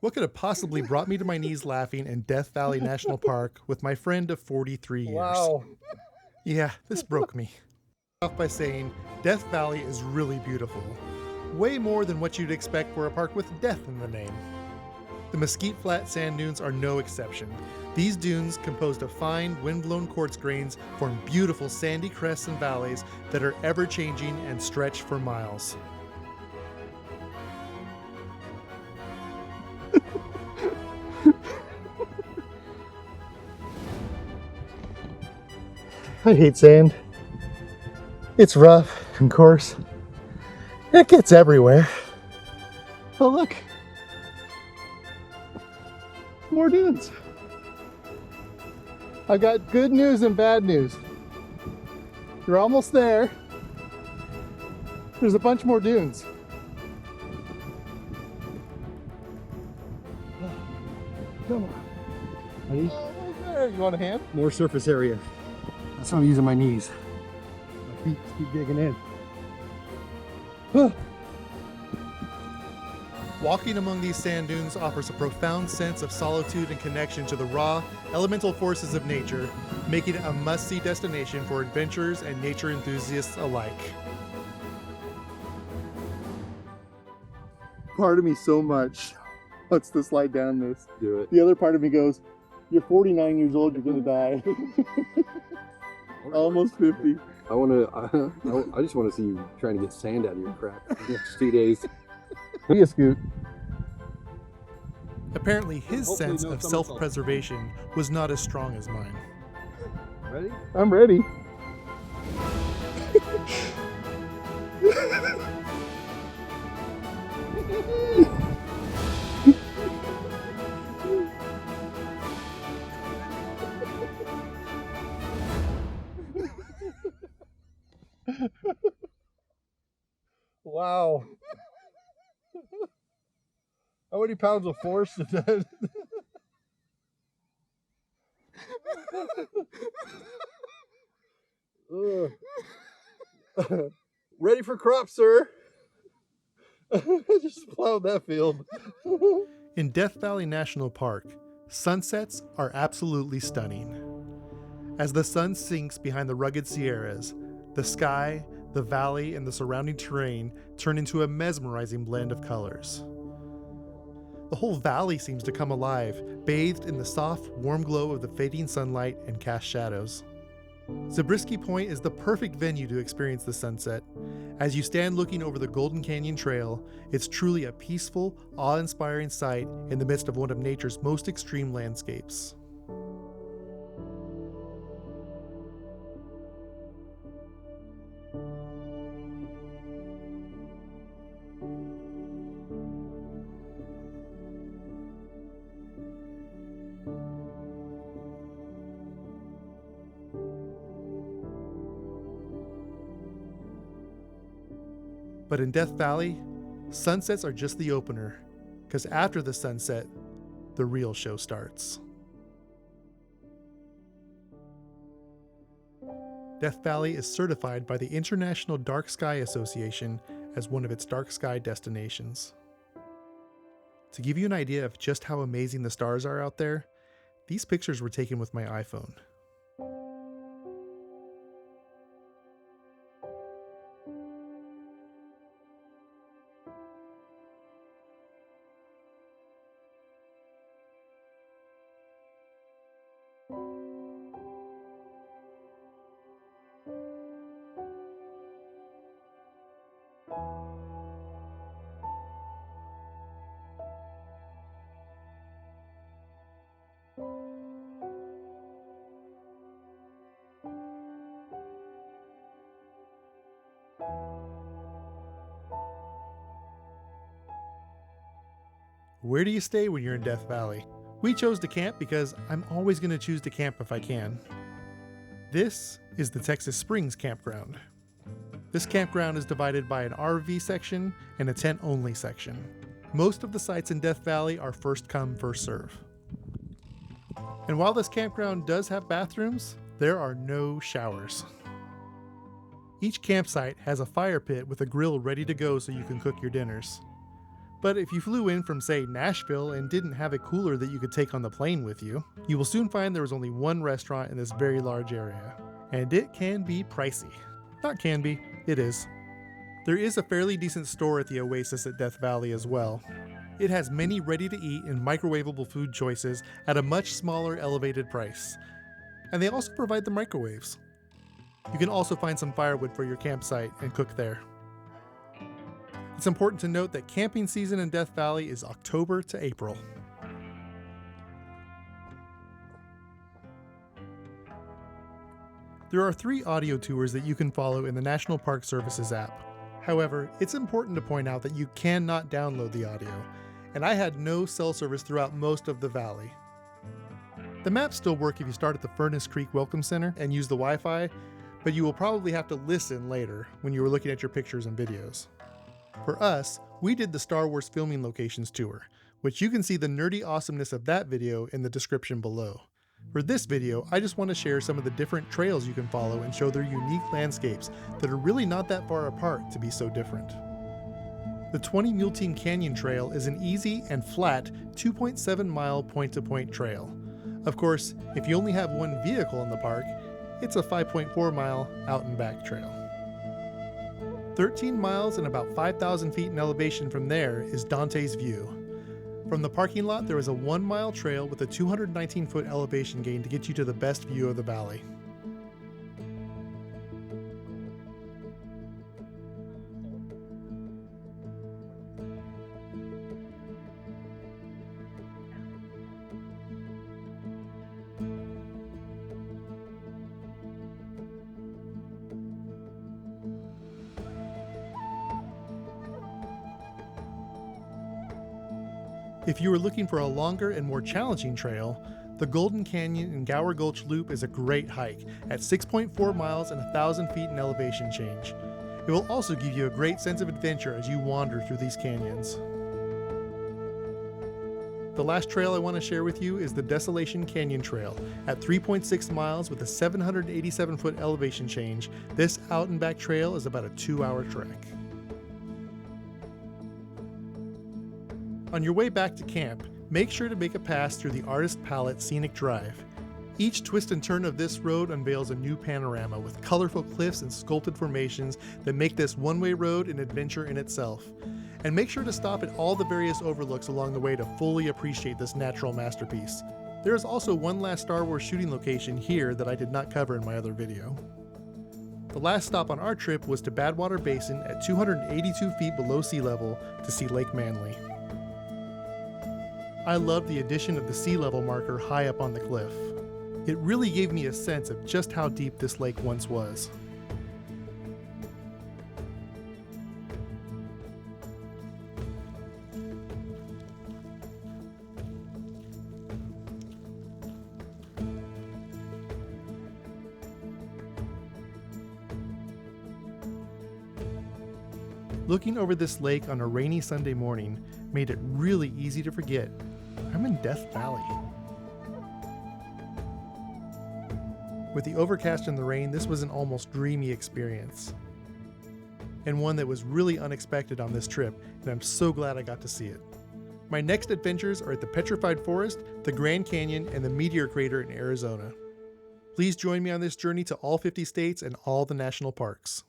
What could have possibly brought me to my knees laughing in Death Valley National Park with my friend of 43 years? Wow. Yeah, this broke me. Off by saying Death Valley is really beautiful. Way more than what you'd expect for a park with death in the name. The Mesquite Flat sand dunes are no exception. These dunes, composed of fine, wind-blown quartz grains, form beautiful sandy crests and valleys that are ever-changing and stretch for miles. I hate sand. It's rough and coarse. It gets everywhere. Oh, look. More dunes. I've got good news and bad news. You're almost there. There's a bunch more dunes. Come on. Ready? Almost there. You want a hand? More surface area. That's what I'm using my knees. My feet keep digging in. Walking among these sand dunes offers a profound sense of solitude and connection to the raw, elemental forces of nature, making it a must-see destination for adventurers and nature enthusiasts alike. Part of me so much wants to slide down this. Do it. The other part of me goes, you're 49 years old, you're gonna die. Almost 50. I just want to see you trying to get sand out of your crap the next 2 days. Be a scoot. Apparently his Hopefully sense no of somersaults. self-preservation was not as strong as mine. Ready? I'm ready. Wow. How many pounds of force did that? Ready for crop, sir. Just plowed that field. In Death Valley National Park, sunsets are absolutely stunning. As the sun sinks behind the rugged Sierras, the sky, the valley, and the surrounding terrain turn into a mesmerizing blend of colors. The whole valley seems to come alive, bathed in the soft, warm glow of the fading sunlight and cast shadows. Zabriskie Point is the perfect venue to experience the sunset. As you stand looking over the Golden Canyon Trail, it's truly a peaceful, awe-inspiring sight in the midst of one of nature's most extreme landscapes. But in Death Valley, sunsets are just the opener, because after the sunset, the real show starts. Death Valley is certified by the International Dark Sky Association as one of its dark sky destinations. To give you an idea of just how amazing the stars are out there, these pictures were taken with my iPhone. Where do you stay when you're in Death Valley? We chose to camp because I'm always going to choose to camp if I can. This is the Texas Springs Campground. This campground is divided by an RV section and a tent-only section. Most of the sites in Death Valley are first come, first serve. And while this campground does have bathrooms, there are no showers. Each campsite has a fire pit with a grill ready to go so you can cook your dinners. But if you flew in from, say, Nashville and didn't have a cooler that you could take on the plane with you, you will soon find there was only one restaurant in this very large area. And it can be pricey. Not can be, it is. There is a fairly decent store at the Oasis at Deathvalley as well. It has many ready-to-eat and microwavable food choices at a much smaller elevated price. And they also provide the microwaves. You can also find some firewood for your campsite and cook there. It's important to note that camping season in Deathvalley is October to April. There are 3 audio tours that you can follow in the National Park Service's app. However, it's important to point out that you cannot download the audio, and I had no cell service throughout most of the valley. The maps still work if you start at the Furnace Creek Welcome Center and use the Wi-Fi, but you will probably have to listen later when you are looking at your pictures and videos. For us, we did the Star Wars filming locations tour, which you can see the nerdy awesomeness of that video in the description below. For this video, I just want to share some of the different trails you can follow and show their unique landscapes that are really not that far apart to be so different. The 20 Mule Canyon Trail is an easy and flat 2.7 mile point-to-point trail. Of course, if you only have one vehicle in the park, it's a 5.4 mile out and back trail. 13 miles and about 5,000 feet in elevation from there is Dante's View. From the parking lot, there is a 1 mile trail with a 219-foot elevation gain to get you to the best view of the valley. If you are looking for a longer and more challenging trail, the Golden Canyon and Gower Gulch Loop is a great hike at 6.4 miles and 1,000 feet in elevation change. It will also give you a great sense of adventure as you wander through these canyons. The last trail I want to share with you is the Desolation Canyon Trail. At 3.6 miles with a 787-foot elevation change, this out and back trail is about a 2-hour trek. On your way back to camp, make sure to make a pass through the Artist Pallete Scenic Drive. Each twist and turn of this road unveils a new panorama with colorful cliffs and sculpted formations that make this one-way road an adventure in itself. And make sure to stop at all the various overlooks along the way to fully appreciate this natural masterpiece. There is also one last Star Wars shooting location here that I did not cover in my other video. The last stop on our trip was to Badwater Basin at 282 feet below sea level to see Lake Manly. I love the addition of the sea level marker high up on the cliff. It really gave me a sense of just how deep this lake once was. Looking over this lake on a rainy Sunday morning made it really easy to forget I'm in Death Valley. With the overcast and the rain, this was an almost dreamy experience. And one that was really unexpected on this trip, and I'm so glad I got to see it. My next adventures are at the Petrified Forest, the Grand Canyon, and the Meteor Crater in Arizona. Please join me on this journey to all 50 states and all the national parks.